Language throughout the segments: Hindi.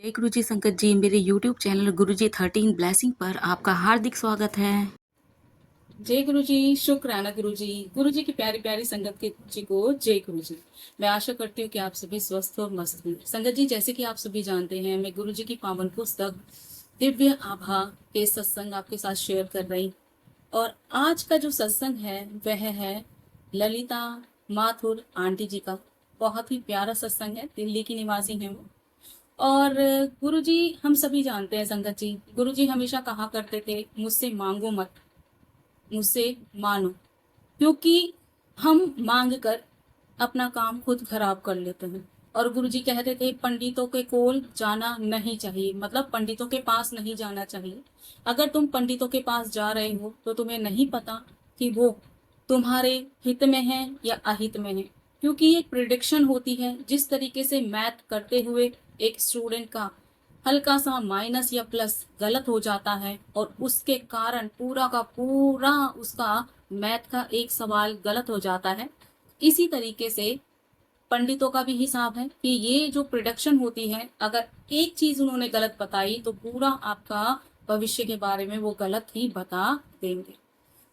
जय गुरु जी संकट जी, मेरे यूट्यूब चैनल गुरु जी 13 ब्लेसिंग पर आपका हार्दिक स्वागत है। जय गुरु जी। शुक्राना गुरु जी की प्यारी प्यारी संगत के जी को जय गुरु जी। मैं आशा करती हूँ कि आप सभी स्वस्थ और मस्त हैं। संगत जी, जैसे कि आप सभी जानते हैं, मैं गुरु जी की पावन पुस्तक दिव्य आभा के सत्संग आपके साथ शेयर कर रही। और आज का जो सत्संग है वह है ललिता माथुर आंटी जी का। बहुत ही प्यारा सत्संग है, दिल्ली की निवासी है वो। और गुरु जी, हम सभी जानते हैं संगत जी, गुरु जी हमेशा कहा करते थे, मुझसे मांगो मत, मुझसे मानो। क्योंकि हम मांग कर अपना काम खुद खराब कर लेते हैं। और गुरुजी कहते थे पंडितों के कोल जाना नहीं चाहिए, मतलब पंडितों के पास नहीं जाना चाहिए। अगर तुम पंडितों के पास जा रहे हो तो तुम्हें नहीं पता कि वो तुम्हारे हित में है या अहित में है। क्योंकि एक प्रिडिक्शन होती है, जिस तरीके से मैथ करते हुए एक स्टूडेंट का हल्का सा माइनस या प्लस गलत हो जाता है और उसके कारण पूरा का पूरा उसका मैथ का एक सवाल गलत हो जाता है। इसी तरीके से पंडितों का भी हिसाब है कि ये जो प्रिडिक्शन होती है, अगर एक चीज उन्होंने गलत बताई तो पूरा आपका भविष्य के बारे में वो गलत ही बता देंगे।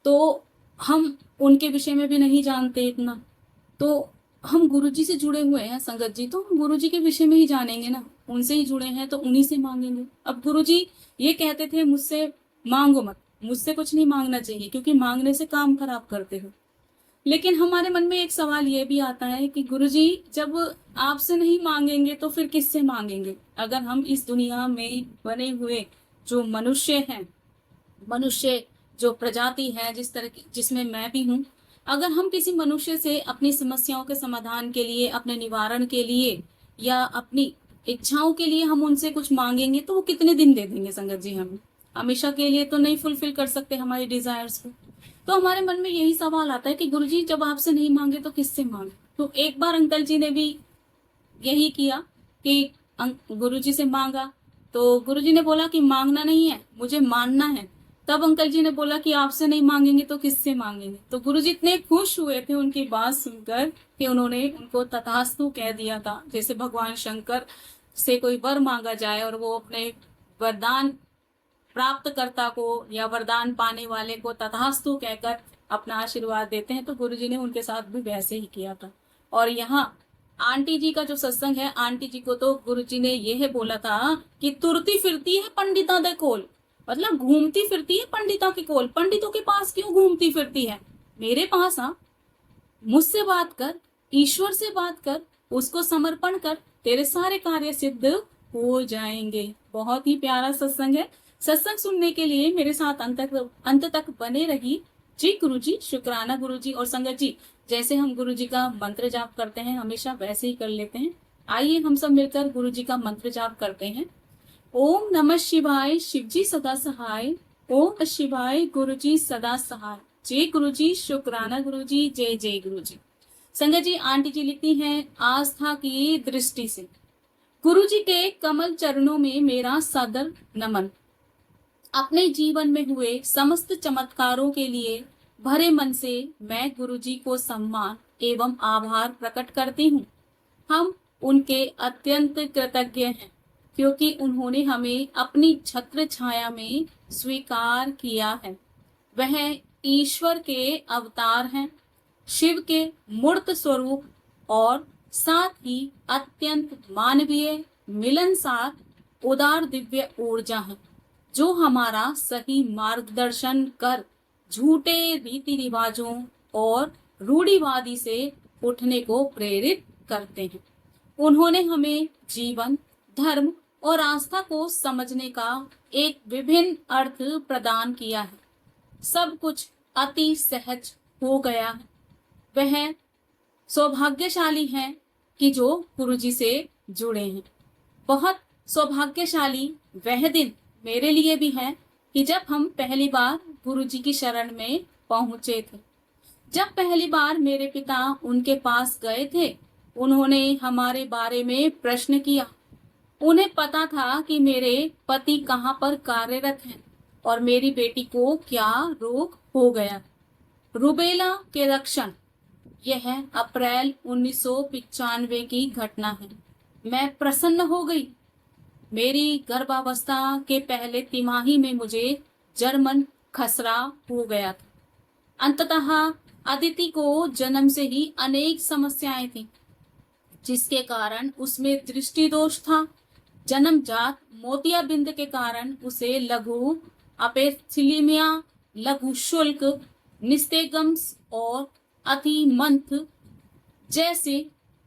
तो हम उनके विषय में भी नहीं जानते इतना। तो हम गुरुजी से जुड़े हुए हैं संगत जी, तो हम गुरुजी के विषय में ही जानेंगे ना, उनसे ही जुड़े हैं तो उन्हीं से मांगेंगे। अब गुरुजी ये कहते थे मुझसे मांगो मत, मुझसे कुछ नहीं मांगना चाहिए क्योंकि मांगने से काम खराब करते हो। लेकिन हमारे मन में एक सवाल ये भी आता है कि गुरुजी, जब आपसे नहीं मांगेंगे तो फिर किससे मांगेंगे? अगर हम इस दुनिया में बने हुए जो मनुष्य हैं, मनुष्य जो प्रजाति है, जिस तरह की जिसमें मैं भी हूँ, अगर हम किसी मनुष्य से अपनी समस्याओं के समाधान के लिए, अपने निवारण के लिए या अपनी इच्छाओं के लिए हम उनसे कुछ मांगेंगे तो वो कितने दिन दे देंगे संगत जी? हम हमेशा के लिए तो नहीं फुलफिल कर सकते हमारी डिजायर्स को। तो हमारे मन में यही सवाल आता है कि गुरुजी, जब आपसे नहीं मांगे तो किससे मांगे? तो एक बार अंकल जी ने भी यही किया कि गुरुजी से मांगा। तो गुरुजी ने बोला कि मांगना नहीं है, मुझे मानना है। तब अंकल जी ने बोला कि आपसे नहीं मांगेंगे तो किससे मांगेंगे? तो गुरुजी इतने खुश हुए थे उनकी बात सुनकर कि उन्होंने उनको तथास्तु कह दिया था। जैसे भगवान शंकर से कोई वर मांगा जाए और वो अपने वरदान प्राप्तकर्ता को या वरदान पाने वाले को तथास्तु कहकर अपना आशीर्वाद देते हैं, तो गुरुजी ने उनके साथ भी वैसे ही किया था। और यहाँ आंटी जी का जो सत्संग है, आंटी जी को तो गुरुजी ने यह बोला था कि तुरती फिरती है पंडिता दे कोल, मतलब घूमती फिरती है पंडितों के कोल। पंडितों के पास क्यों घूमती फिरती है? मेरे पास आ, मुझसे बात कर, ईश्वर से बात कर, उसको समर्पण कर, तेरे सारे कार्य सिद्ध हो जाएंगे। बहुत ही प्यारा सत्संग है। सत्संग सुनने के लिए मेरे साथ अंत तक बने रही। जी गुरु जी, शुक्राना गुरु जी। और संगत जी, जैसे हम गुरु जी का मंत्र जाप करते हैं हमेशा वैसे ही कर लेते हैं। आइए हम सब मिलकर गुरु जी का मंत्र जाप करते हैं। ओम नमः शिवाय, शिव जी सदा सहाय। ओम शिवाय, गुरु जी सदा सहाय। जय गुरु जी, शुक्राना गुरु जी, जय जय गुरु जी। संगत जी, आंटी जी लिखती हैं, आस्था की दृष्टि से गुरु जी के कमल चरणों में मेरा सादर नमन। अपने जीवन में हुए समस्त चमत्कारों के लिए भरे मन से मैं गुरु जी को सम्मान एवं आभार प्रकट करती हूँ। हम उनके अत्यंत कृतज्ञ हैं क्योंकि उन्होंने हमें अपनी छत्र छाया में स्वीकार किया है। वह ईश्वर के अवतार हैं, शिव के मूर्त स्वरूप और साथ ही अत्यंत मानवीय, मिलनसार, उदार दिव्य ऊर्जा है, जो हमारा सही मार्गदर्शन कर झूठे रीति रिवाजों और रूढ़िवादी से उठने को प्रेरित करते हैं। उन्होंने हमें जीवन, धर्म और आस्था को समझने का एक विभिन्न अर्थ प्रदान किया है। सब कुछ अति सहज हो गया है। वह सौभाग्यशाली हैं कि जो गुरुजी से जुड़े हैं। बहुत सौभाग्यशाली वह दिन मेरे लिए भी है कि जब हम पहली बार गुरुजी की शरण में पहुंचे थे। जब पहली बार मेरे पिता उनके पास गए थे, उन्होंने हमारे बारे में प्रश्न किया। उन्हें पता था कि मेरे पति कहाँ पर कार्यरत हैं और मेरी बेटी को क्या रोग हो गया। रुबेला के लक्षण। यह अप्रैल 1995 की घटना है। मैं प्रसन्न हो गई। मेरी गर्भावस्था के पहले तिमाही में मुझे जर्मन खसरा हो गया था। अंततः अदिति को जन्म से ही अनेक समस्याएं थी, जिसके कारण उसमें दृष्टि दोष था। जन्मजात मोतियाबिंद के कारण उसे लघु अपेथिलीमिया, लघु शुल्क, निस्तेगम्स और अतिमंथ जैसी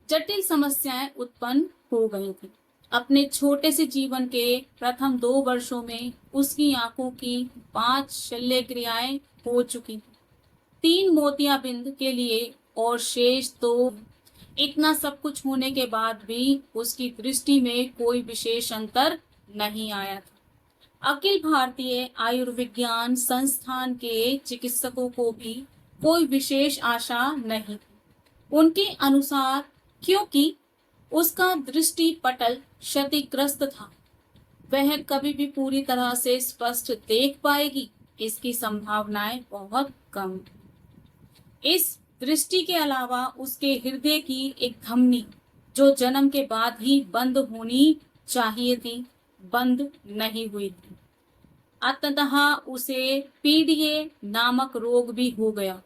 जटिल समस्याएं उत्पन्न हो गई थी। अपने छोटे से जीवन के प्रथम 2 वर्षों में उसकी आंखों की 5 शल्य क्रियाएं हो चुकी थी, 3 मोतियाबिंद के लिए और शेष 2। इतना सब कुछ होने के बाद भी उसकी दृष्टि में कोई विशेष अंतर नहीं आया था। अखिल भारतीय आयुर्विज्ञान संस्थान के चिकित्सकों को भी कोई विशेष आशा नहीं थी। उनके अनुसार क्योंकि उसका दृष्टि पटल क्षतिग्रस्त था, वह कभी भी पूरी तरह से स्पष्ट देख पाएगी इसकी संभावनाएं बहुत कम। इस दृष्टि के अलावा उसके हृदय की एक धमनी जो जन्म के बाद ही बंद होनी चाहिए थी, बंद नहीं हुई थी। अंततः उसे पीडीए नामक रोग भी हो गया।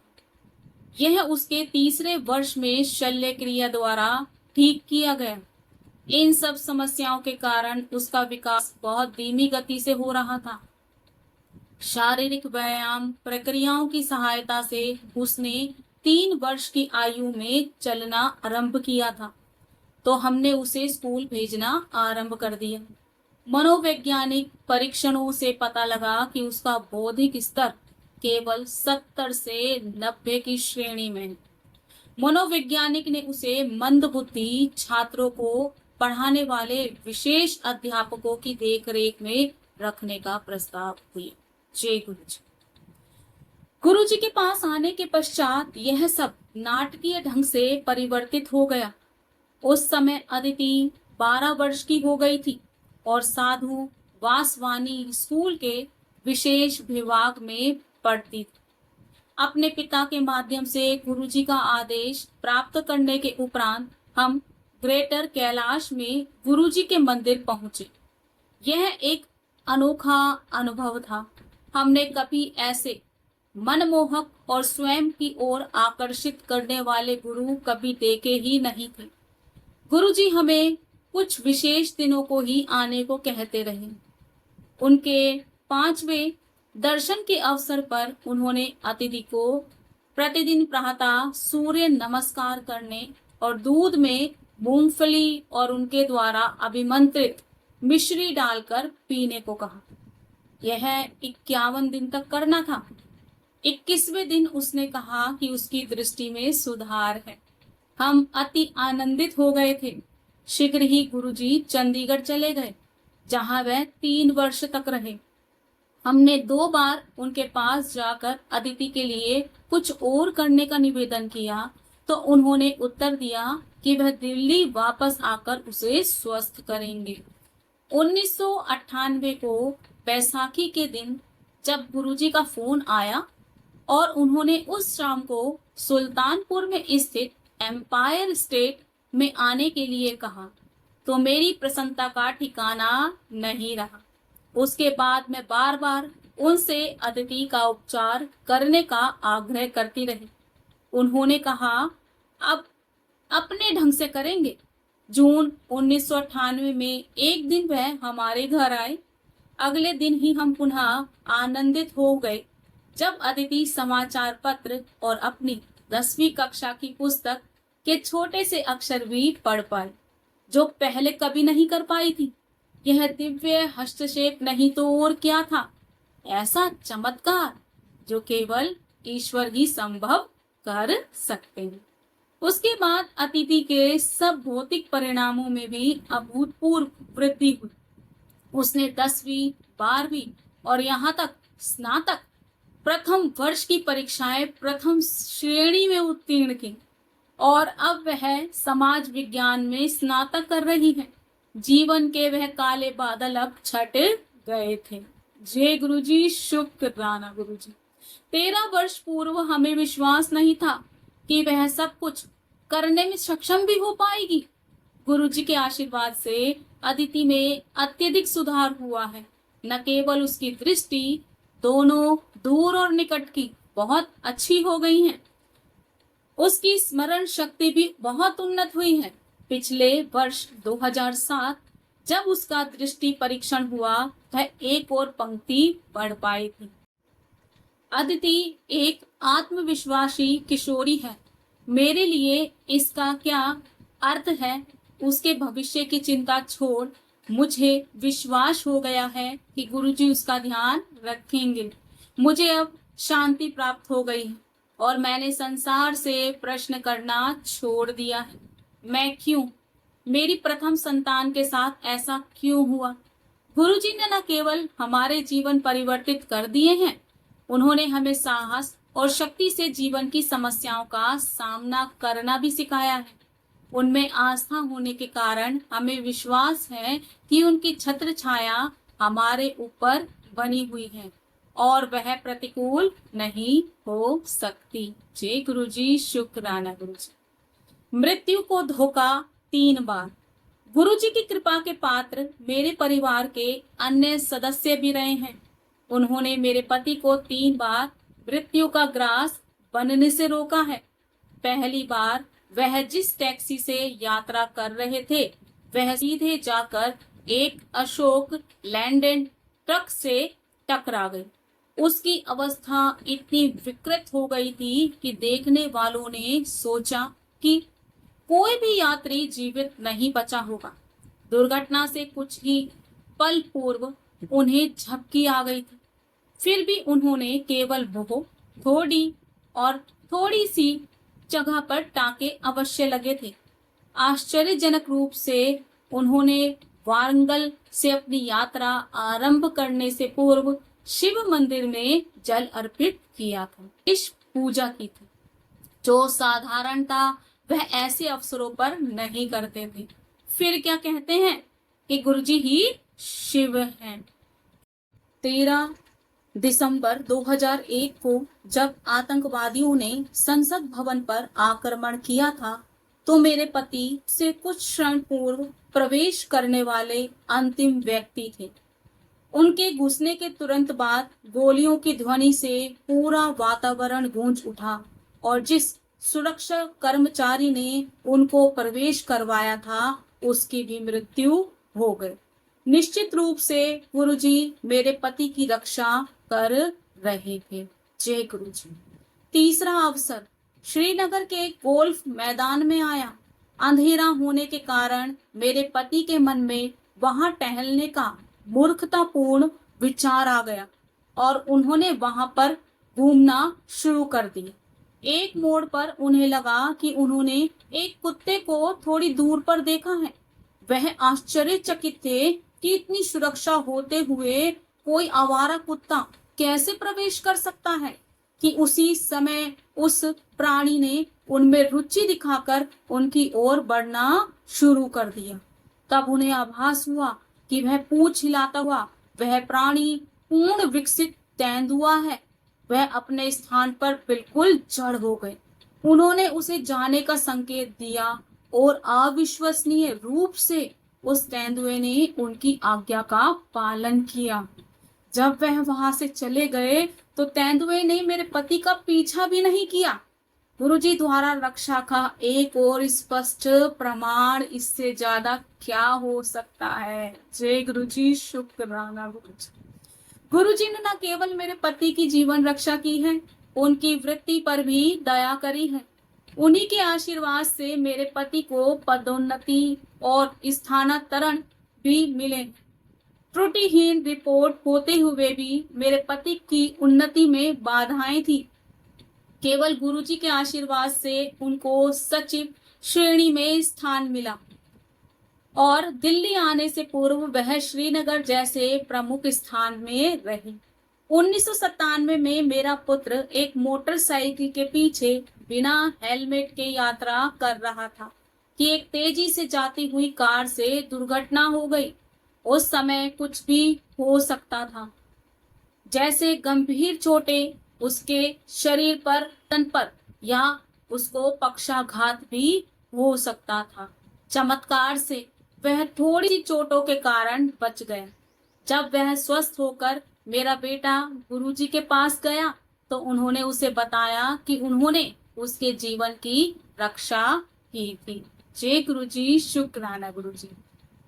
यह उसके 3रे वर्ष में शल्य क्रिया द्वारा ठीक किया गया। इन सब समस्याओं के कारण उसका विकास बहुत धीमी गति से हो रहा था। शारीरिक व्यायाम प्रक्रियाओं की सहायता से उसने 3 वर्ष की आयु में चलना आरंभ किया था, तो हमने उसे स्कूल भेजना आरंभ कर दिया। मनोवैज्ञानिक परीक्षणों से पता लगा कि उसका बौद्धिक स्तर केवल 70 से 90 की श्रेणी में है। मनोवैज्ञानिक ने उसे मंदबुद्धि छात्रों को पढ़ाने वाले विशेष अध्यापकों की देखरेख में रखने का प्रस्ताव दिया। जय गुरु जी। गुरु जी के पास आने के पश्चात यह सब नाटकीय ढंग से परिवर्तित हो गया। उस समय अदिति 12 वर्ष की हो गई थी और साधु वासवानी स्कूल के विशेष विभाग में पढ़ती थी। अपने पिता के माध्यम से गुरुजी का आदेश प्राप्त करने के उपरांत हम ग्रेटर कैलाश में गुरुजी के मंदिर पहुंचे। यह एक अनोखा अनुभव था। हमने कभी ऐसे मनमोहक और स्वयं की ओर आकर्षित करने वाले गुरु कभी देखे ही नहीं थे। गुरुजी हमें कुछ विशेष दिनों को ही आने को कहते रहे। उनके 5वें दर्शन के अवसर पर उन्होंने अतिथि को प्रतिदिन प्रातः सूर्य नमस्कार करने और दूध में मूंगफली और उनके द्वारा अभिमंत्रित मिश्री डालकर पीने को कहा। यह 51 दिन तक करना था। 21वें दिन उसने कहा कि उसकी दृष्टि में सुधार है। हम अति आनंदित हो गए थे। शीघ्र ही गुरुजी चंडीगढ़ चले गए, जहां वह 3 वर्ष तक रहे। हमने 2 बार उनके पास जाकर अदिति के लिए कुछ और करने का निवेदन किया, तो उन्होंने उत्तर दिया कि वह दिल्ली वापस आकर उसे स्वस्थ करेंगे। 1998 को बैसाखी के दिन जब गुरुजी का फोन आया और उन्होंने उस शाम को सुल्तानपुर में स्थित एम्पायर स्टेट में आने के लिए कहा, तो मेरी प्रसन्नता का ठिकाना नहीं रहा। उसके बाद मैं बार बार उनसे अदिति का उपचार करने का आग्रह करती रही। उन्होंने कहा, अब अपने ढंग से करेंगे। जून 1998 में एक दिन वह हमारे घर आए। अगले दिन ही हम पुनः आनंदित हो गए जब अदिति समाचार पत्र और अपनी 10वीं कक्षा की पुस्तक के छोटे से अक्षर भी पढ़ पाई, जो पहले कभी नहीं कर पाई थी। यह दिव्य हस्तक्षेप नहीं तो और क्या था, ऐसा चमत्कार जो केवल ईश्वर ही संभव कर सकते हैं। उसके बाद अतिथि के सब भौतिक परिणामों में भी अभूतपूर्व वृद्धि हुई। उसने 10वीं, 12वीं और यहाँ तक स्नातक प्रथम वर्ष की परीक्षाएं प्रथम श्रेणी में उत्तीर्ण की और अब वह समाज विज्ञान में स्नातक कर रही है। जीवन के वह काले बादल अब छट गए थे। जय गुरुजी, शुक्राना गुरुजी। 13 वर्ष पूर्व हमें विश्वास नहीं था कि वह सब कुछ करने में सक्षम भी हो पाएगी। गुरुजी के आशीर्वाद से अदिति में अत्यधिक सुधार हुआ है। न केवल उसकी दृष्टि दोनों दूर और निकट की बहुत अच्छी हो गई है, उसकी स्मरण शक्ति भी बहुत उन्नत हुई है। पिछले वर्ष 2007 जब उसका दृष्टि परीक्षण हुआ, वह एक और पंक्ति पढ़ पाई थी। अदिति एक आत्मविश्वासी किशोरी है। मेरे लिए इसका क्या अर्थ है, उसके भविष्य की चिंता छोड़ मुझे विश्वास हो गया है कि गुरुजी उसका ध्यान रखेंगे। मुझे अब शांति प्राप्त हो गई है और मैंने संसार से प्रश्न करना छोड़ दिया है। मैं क्यों, मेरी प्रथम संतान के साथ ऐसा क्यों हुआ? गुरुजी ने न केवल हमारे जीवन परिवर्तित कर दिए हैं, उन्होंने हमें साहस और शक्ति से जीवन की समस्याओं का सामना करना भी सिखाया है। उनमें आस्था होने के कारण हमें विश्वास है कि उनकी छत्र छाया हमारे ऊपर बनी हुई है और वह प्रतिकूल नहीं हो सकती। जय गुरुजी, शुक्राना गुरुजी। मृत्यु को धोखा 3 बार। गुरुजी की कृपा के पात्र मेरे परिवार के अन्य सदस्य भी रहे हैं। उन्होंने मेरे पति को 3 बार मृत्यु का ग्रास बनने से रोका है। पहली बार वह जिस टैक्सी से यात्रा कर रहे थे, वह सीधे जाकर एक अशोक लैंडेड ट्रक से टकरा गई। उसकी अवस्था इतनी विकृत हो गई थी कि देखने वालों ने सोचा कि कोई भी यात्री जीवित नहीं बचा होगा। दुर्घटना से कुछ ही पल पूर्व उन्हें झपकी आ गई थी। फिर भी उन्होंने केवल थोड़ी सी जगह पर टाके अवश्य लगे थे। आश्चर्यजनक रूप से उन्होंने वारंगल से अपनी यात्रा आरंभ करने से पूर्व शिव मंदिर में जल अर्पित किया था, इस पूजा की थी, जो साधारणता वह ऐसे अवसरों पर नहीं करते थे। फिर क्या कहते हैं कि गुरुजी ही शिव हैं। 13 दिसंबर 2001 को जब आतंकवादियों ने संसद भवन पर आक्रमण किया था, तो मेरे पति से कुछ क्षण पूर्व प्रवेश करने वाले अंतिम व्यक्ति थे। उनके घुसने के तुरंत बाद गोलियों की ध्वनि से पूरा वातावरण गूंज उठा और जिस सुरक्षा कर्मचारी ने उनको प्रवेश करवाया था, उसकी भी मृत्यु हो गई। निश्चित रूप से गुरुजी मेरे पति की रक्षा कर रहे थे। जय गुरुजी। तीसरा अवसर श्रीनगर के गोल्फ मैदान में आया। अंधेरा होने के कारण मेरे पति के मन में वहां टहलने का मूर्खतापूर्ण विचार आ गया और उन्होंने वहां पर घूमना शुरू कर दिया। एक मोड़ पर उन्हें लगा कि उन्होंने एक कुत्ते को थोड़ी दूर पर देखा है। वह आश्चर्यचकित थे कि इतनी सुरक्षा होते हुए कोई आवारा कुत्ता कैसे प्रवेश कर सकता है कि उसी समय उस प्राणी ने उनमें रुचि दिखाकर उनकी ओर बढ़ना शुरू कर दिया। तब उन्हें आभास हुआ कि वह पूंछ हिलाता हुआ वह प्राणी पूर्ण विकसित तेंदुआ है। वह अपने स्थान पर बिल्कुल जड़ हो गए। उन्होंने उसे जाने का संकेत दिया और अविश्वसनीय रूप से उस तेंदुए ने उनकी आज्ञा का पालन किया। जब वह वहां से चले गए तो तेंदुए ने मेरे पति का पीछा भी नहीं किया। गुरुजी द्वारा रक्षा का एक और स्पष्ट प्रमाण इससे ज्यादा क्या हो सकता है। जय गुरुजी, शुक्राना गुरुजी। गुरुजी ने न केवल मेरे पति की जीवन रक्षा की है, उनकी वृत्ति पर भी दया करी है। उन्हीं के आशीर्वाद से मेरे पति को पदोन्नति और स्थानांतरण भी मिले। त्रुटिहीन रिपोर्ट होते हुए भी मेरे पति की उन्नति में बाधाएं थी। केवल गुरुजी के आशीर्वाद से उनको सचिव श्रेणी में स्थान मिला और दिल्ली आने से पूर्व वह श्रीनगर जैसे प्रमुख स्थान में रही। 1997 में मेरा पुत्र एक मोटरसाइकिल के पीछे बिना हेलमेट के यात्रा कर रहा था कि एक तेजी से जाती हुई कार से दुर्घटना हो गई। उस समय कुछ भी हो सकता था, जैसे गंभीर चोटें उसके शरीर पर, तन पर, या उसको पक्षाघात भी हो सकता था। चमत्कार से वह थोड़ी सी चोटों के कारण बच गया। जब वह स्वस्थ होकर मेरा बेटा गुरुजी के पास गया तो उन्होंने उसे बताया कि उन्होंने उसके जीवन की रक्षा की थी। जय गुरुजी, शुक्राना गुरुजी।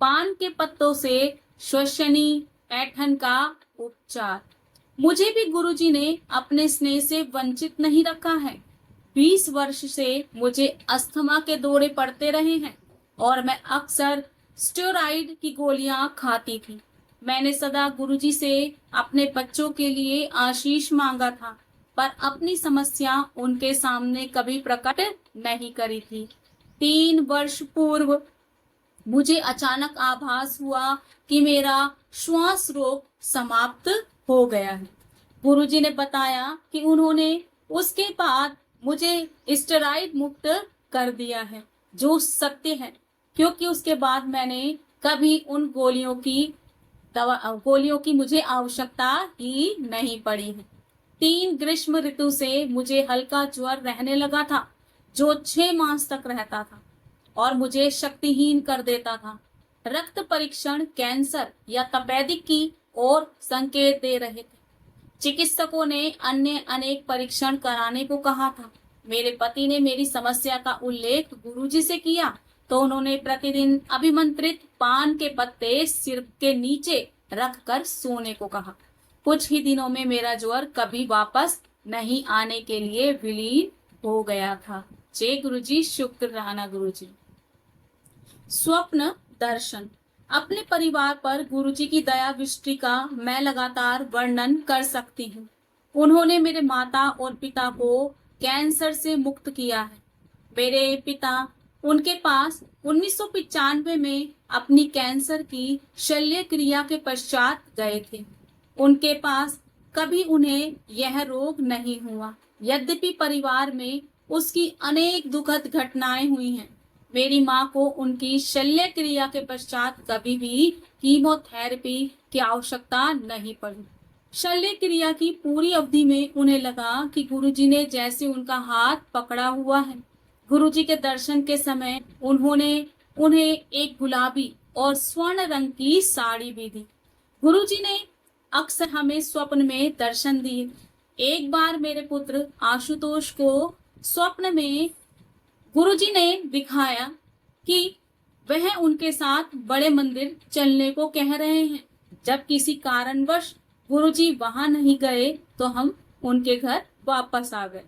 पान के पत्तों से श्वसनी पैठन का उपचार। मुझे भी गुरुजी ने अपने स्नेह से वंचित नहीं रखा है। 20 वर्ष से मुझे अस्थमा के दौरे पड़ते रहे हैं और मैं अक्सर स्टेरॉइड की गोलियां खाती थी। मैंने सदा गुरुजी से अपने बच्चों के लिए आशीष मांगा था, पर अपनी समस्या उनके सामने कभी प्रकट नहीं करी थी। 3 वर्ष पूर्व मुझे अचानक आभास हुआ कि मेरा श्वास रोग समाप्त हो गया है। गुरुजी ने बताया कि उन्होंने उसके बाद मुझे स्टेरॉइड मुक्त कर दिया है, जो सत्य है, क्योंकि उसके बाद मैंने कभी उन गोलियों की मुझे आवश्यकता ही नहीं पड़ी है। 3 ग्रीष्म ऋतु से मुझे हल्का ज्वर रहने लगा था, जो 6 मास तक रहता था और मुझे शक्तिहीन कर देता था। रक्त परीक्षण कैंसर या तपेदिक की ओर संकेत दे रहे थे। चिकित्सकों ने अन्य अनेक परीक्षण कराने को कहा था। मेरे पति ने मेरी समस्या का उल्लेख गुरुजी से किया तो उन्होंने प्रतिदिन अभिमंत्रित पान के पत्ते सिर के नीचे रखकर सोने को कहा। कुछ ही दिनों में मेरा ज्वर कभी वापस नहीं आने के लिए विलीन हो गया था। जय गुरुजी, शुक्राना गुरुजी। स्वप्न दर्शन। अपने परिवार पर गुरुजी की दया दृष्टि का मैं लगातार वर्णन कर सकती हूँ। उन्होंने मेरे माता और पिता को कैंसर से मुक्त किया है। मेरे पिता उनके पास 1995 में अपनी कैंसर की शल्य क्रिया के पश्चात गए थे। उनके पास कभी उन्हें यह रोग नहीं हुआ, यद्यपि परिवार में उसकी अनेक दुखद घटनाएं हुई हैं। मेरी माँ को उनकी शल्य क्रिया के पश्चात कभी भी कीमोथेरेपी की आवश्यकता नहीं पड़ी। शल्य क्रिया की पूरी अवधि में उन्हें लगा कि गुरुजी ने जैसे उनका हाथ पकड़ा हुआ है। गुरुजी के दर्शन के समय उन्होंने उन्हें एक गुलाबी और स्वर्ण रंग की साड़ी भी दी। गुरुजी ने अक्सर हमें स्वप्न में दर्शन दिए। एक बार मेरे पुत्र आशुतोष को स्वप्न में गुरुजी ने दिखाया कि वह उनके साथ बड़े मंदिर चलने को कह रहे हैं। जब किसी कारणवश गुरुजी वहां नहीं गए तो हम उनके घर वापस आ गए।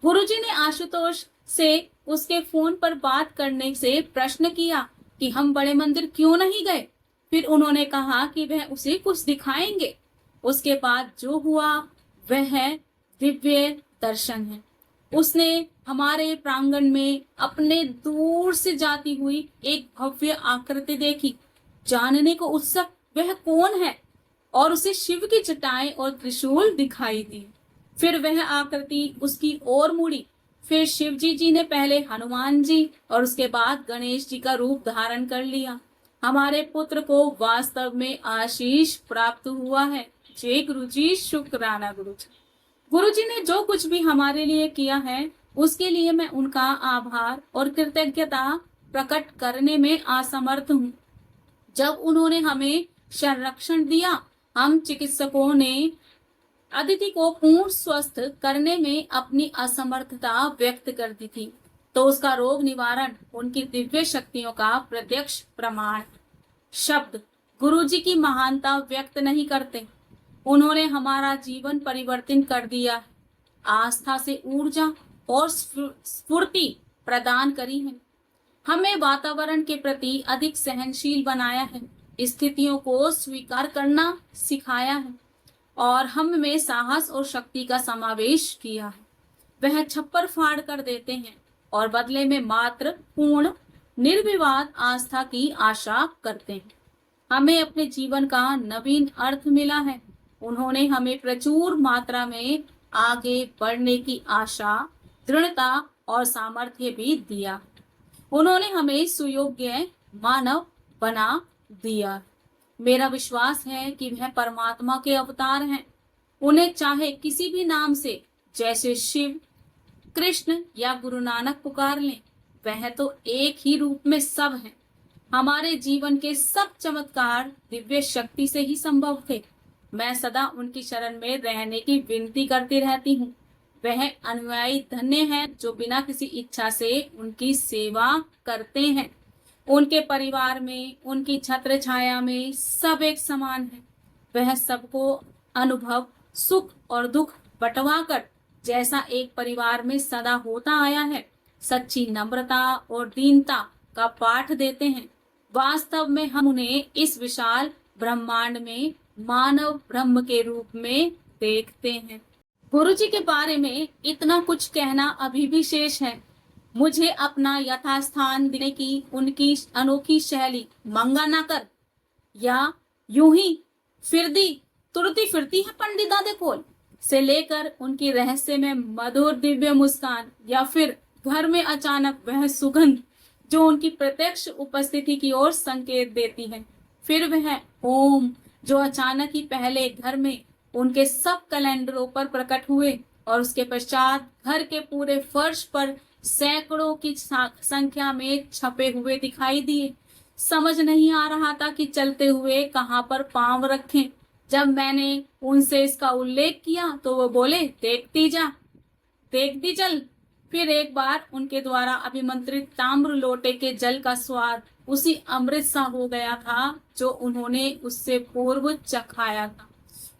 गुरुजी ने आशुतोष से उसके फोन पर बात करने से प्रश्न किया कि हम बड़े मंदिर क्यों नहीं गए। फिर उन्होंने कहा कि वह उसे कुछ दिखाएंगे। उसके बाद जो हुआ वह दिव्य दर्शन है। उसने हमारे प्रांगण में अपने दूर से जाती हुई एक भव्य आकृति देखी। जानने को उत्सुक वह कौन है और उसे शिव की चटाई और त्रिशूल दिखाई दी। फिर वह आकृति उसकी ओर मुड़ी। फिर शिवजी जी ने पहले हनुमान जी और उसके बाद गणेश जी का रूप धारण कर लिया। हमारे पुत्र को वास्तव में आशीष प्राप्त हुआ है। जय गुरुजी, शुक्राना गुरुजी। गुरुजी ने जो कुछ भी हमारे लिए किया है उसके लिए मैं उनका आभार और कृतज्ञता प्रकट करने में असमर्थ हूँ। जब उन्होंने हमें संरक्षण दिया, हम चिकित्सकों ने अदिति को पूर्ण स्वस्थ करने में अपनी असमर्थता व्यक्त कर दी थी, तो उसका रोग निवारण उनकी दिव्य शक्तियों का प्रत्यक्ष प्रमाण। शब्द गुरुजी की महानता व्यक्त नहीं करते। उन्होंने हमारा जीवन परिवर्तन कर दिया है, आस्था से ऊर्जा और स्फूर्ति प्रदान करी है, हमें वातावरण के प्रति अधिक सहनशील बनाया है, स्थितियों को स्वीकार करना सिखाया है और हम में साहस और शक्ति का समावेश किया है। वह छप्पर फाड़ कर देते हैं और बदले में मात्र पूर्ण निर्विवाद आस्था की आशा करते हैं। हमें अपने जीवन का नवीन अर्थ मिला है। उन्होंने हमें प्रचुर मात्रा में आगे बढ़ने की आशा, दृढ़ता और सामर्थ्य भी दिया। उन्होंने हमें सुयोग्य मानव बना दिया। मेरा विश्वास है कि वह परमात्मा के अवतार हैं। उन्हें चाहे किसी भी नाम से, जैसे शिव, कृष्ण या गुरु नानक पुकार लें, वह तो एक ही रूप में सब हैं। हमारे जीवन के सब चमत्कार दिव्य शक्ति से ही संभव थे। मैं सदा उनकी शरण में रहने की विनती करती रहती हूँ। वह अनुयायी धन्य हैं जो बिना किसी इच्छा से उनकी सेवा करते हैं। उनके परिवार में, उनकी छत्र छाया में सब एक समान है। वह सबको अनुभव, सुख और दुख बंटवा कर जैसा एक परिवार में सदा होता आया है, सच्ची नम्रता और दीनता का पाठ देते हैं। वास्तव में हम उन्हें इस विशाल ब्रह्मांड में मानव ब्रह्म के रूप में देखते हैं। गुरु जी के बारे में इतना कुछ कहना अभी भी शेष है। मुझे अपना यथास्थान देने की उनकी अनोखी शैली मंगा ना कर, या यूं ही फिरती तुरती फिरती है पंडिता दे कोल से लेकर उनकी रहस्य में मधुर दिव्य मुस्कान, या फिर घर में अचानक वह सुगंध जो उनकी प्रत्यक्ष उपस्थिति की ओर संकेत देती है, फिर वह ओम जो अचानक ही पहले घर में उनके सब कैलेंडरों पर प्रकट हुए और उसके पश्चात घर के पूरे फर्श पर सैकड़ों की संख्या में छपे हुए दिखाई दिए। समझ नहीं आ रहा था कि चलते हुए कहाँ पर पांव रखें। जब मैंने उनसे इसका उल्लेख किया तो वो बोले, देखती चल। फिर एक बार उनके द्वारा अभिमंत्रित ताम्र लोटे के जल का स्वाद उसी अमृत सा हो गया था जो उन्होंने उससे पूर्व चखाया था।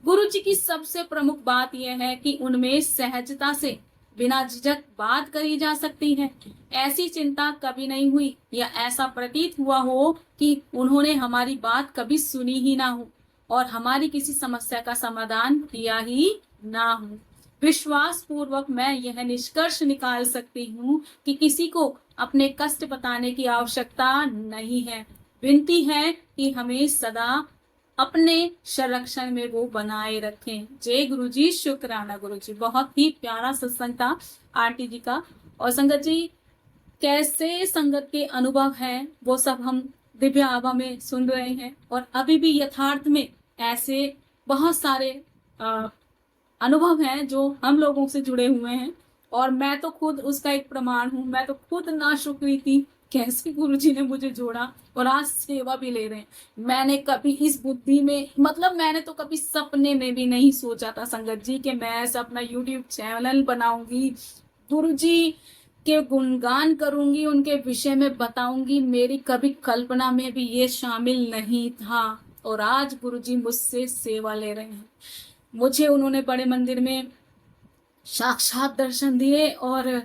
गुरु जी की सबसे प्रमुख बात यह है कि उनमें सहजता से बिना झिझक बात करी जा सकती है। ऐसी चिंता कभी नहीं हुई या ऐसा प्रतीत हुआ हो कि उन्होंने हमारी बात कभी सुनी ही ना हो और हमारी किसी समस्या का समाधान किया ही ना हो। विश्वास पूर्वक मैं यह निष्कर्ष निकाल सकती हूँ कि किसी को अपने कष्ट बताने की आवश्यकता नहीं है। विनती है कि हमें सदा अपने संरक्षण में वो बनाए रखें। जय गुरु जी, शुक्राना गुरु जी। बहुत ही प्यारा सत्संग था आंटी जी का। और संगत जी, कैसे संगत के अनुभव हैं वो सब हम दिव्य आभा में सुन रहे हैं और अभी भी यथार्थ में ऐसे बहुत सारे अनुभव हैं जो हम लोगों से जुड़े हुए हैं और मैं तो खुद उसका एक प्रमाण हूँ। मैं तो खुद नाशुक्री थी, कैसे गुरु जी ने मुझे जोड़ा और आज सेवा भी ले रहे हैं। मैंने कभी इस बुद्धि में, मतलब मैंने तो कभी सपने में भी नहीं सोचा था संगत जी कि मैं ऐसा अपना यूट्यूब चैनल बनाऊंगी, गुरु जी के गुणगान करूंगी, उनके विषय में बताऊंगी। मेरी कभी कल्पना में भी ये शामिल नहीं था और आज गुरु जी मुझसे सेवा ले रहे हैं। मुझे उन्होंने बड़े मंदिर में साक्षात दर्शन दिए और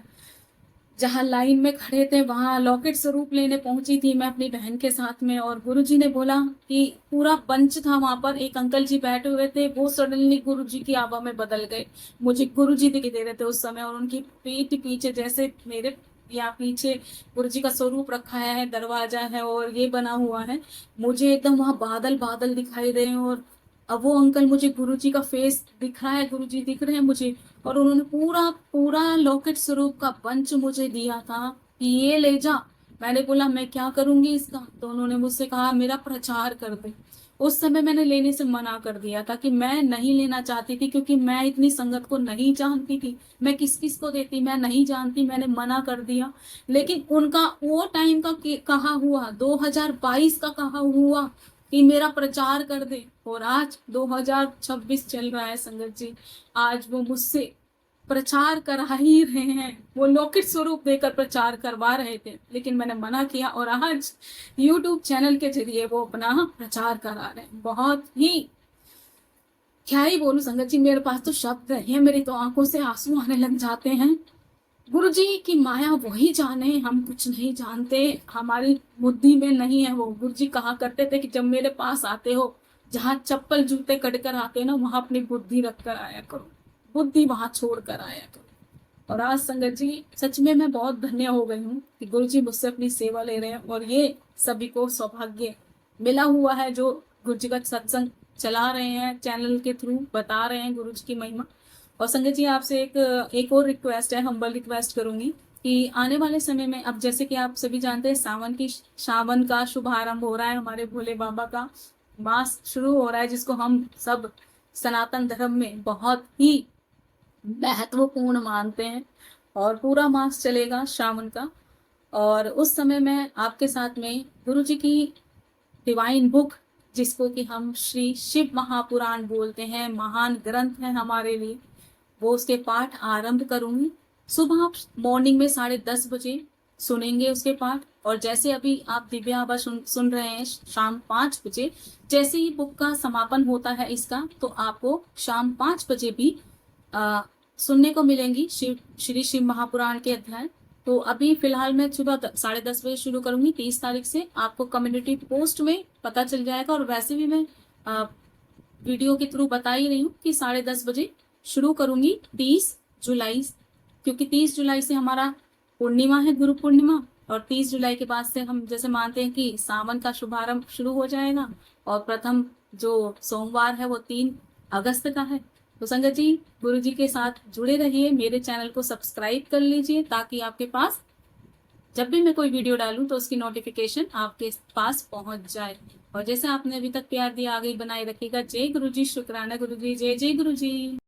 जहाँ लाइन में खड़े थे वहाँ लॉकेट स्वरूप लेने पहुंची थी मैं अपनी बहन के साथ में। और गुरुजी ने बोला कि पूरा बंच था वहां पर, एक अंकल जी बैठे हुए थे, वो सडनली गुरुजी की आभा में बदल गए। मुझे गुरुजी दिखाई दे रहे थे उस समय और उनकी पीठ पीछे, जैसे मेरे यहाँ पीछे गुरुजी का स्वरूप रखा है, दरवाजा है और ये बना हुआ है, मुझे एकदम वहाँ बादल बादल दिखाई दे रहे हैं। और अब वो अंकल, मुझे गुरुजी का फेस दिख रहा है, गुरुजी दिख रहे हैं मुझे, और उन्होंने पूरा पूरा लॉकेट स्वरूप का पंच मुझे दिया था कि ये ले जा। मैंने बोला मैं क्या करूंगी इसका, तो उन्होंने मुझसे कहा मेरा प्रचार कर दे। उस समय मैंने लेने से मना कर दिया था कि मैं नहीं लेना चाहती थी, क्योंकि मैं इतनी संगत को नहीं जानती थी, मैं किस किस को देती मैं नहीं जानती, मैंने मना कर दिया। लेकिन उनका वो टाइम का कहा हुआ, 2022 का कहा हुआ कि मेरा प्रचार कर दे, और आज 2026 चल रहा है संगत जी, आज वो मुझसे प्रचार करा ही रहे हैं। वो लौकिक स्वरूप देकर प्रचार करवा रहे थे लेकिन मैंने मना किया और आज YouTube चैनल के जरिए वो अपना प्रचार करा रहे हैं। बहुत ही, क्या ही बोलूं संगत जी, मेरे पास तो शब्द है, मेरी तो आंखों से आंसू आने लग जाते हैं। गुरु जी की माया वही जाने, हम कुछ नहीं जानते, हमारी बुद्धि में नहीं है वो। गुरु जी कहा करते थे कि जब मेरे पास आते हो, जहाँ चप्पल जूते कट कर आते ना, वहां अपनी बुद्धि रख कर आया करो, बुद्धि वहां छोड़ कर आया करो। और आज संगत जी सच में मैं बहुत धन्य हो गई हूँ कि गुरु जी मुझसे अपनी सेवा ले रहे हैं और ये सभी को सौभाग्य मिला हुआ है जो गुरु जी का सत्संग चला रहे हैं, चैनल के थ्रू बता रहे हैं गुरु जी की महिमा। और संगत जी आपसे एक और रिक्वेस्ट है, हम्बल रिक्वेस्ट करूंगी कि आने वाले समय में, अब जैसे कि आप सभी जानते हैं सावन का शुभारंभ हो रहा है, हमारे भोले बाबा का मास शुरू हो रहा है, जिसको हम सब सनातन धर्म में बहुत ही महत्वपूर्ण मानते हैं और पूरा मास चलेगा श्रावण का। और उस समय मैं आपके साथ में गुरु जी की डिवाइन बुक, जिसको कि हम श्री शिव महापुराण बोलते हैं, महान ग्रंथ है हमारे लिए, वो उसके पाठ आरंभ करूंगी। सुबह आप मॉर्निंग में 10:30 बजे सुनेंगे उसके पाठ, और जैसे अभी आप दिव्य आभा सुन रहे हैं शाम 5 बजे, जैसे ही बुक का समापन होता है इसका, तो आपको शाम 5 बजे भी सुनने को मिलेंगी श्री शिव महापुराण के अध्याय। तो अभी फिलहाल मैं सुबह 10:30 बजे शुरू करूंगी। 30 तारीख से आपको कम्युनिटी पोस्ट में पता चल जाएगा, और वैसे भी मैं वीडियो के थ्रू बता ही रही हूँ कि 10:30 बजे शुरू करूंगी 30 जुलाई, क्योंकि 30 जुलाई से हमारा पूर्णिमा है, गुरु पूर्णिमा, और 30 जुलाई के बाद से हम जैसे मानते हैं कि सावन का शुभारंभ शुरू हो जाएगा, और प्रथम जो सोमवार है वो 3 अगस्त का है। तो संगत जी, गुरु जी के साथ जुड़े रहिए, मेरे चैनल को सब्सक्राइब कर लीजिए, ताकि आपके पास जब भी मैं कोई वीडियो डालूं तो उसकी नोटिफिकेशन आपके पास पहुंच जाए। और जैसे आपने अभी तक प्यार दिया, आगे बनाए रखिएगा। जय गुरु जी, शुक्राना गुरु जी, जय जय गुरु जी।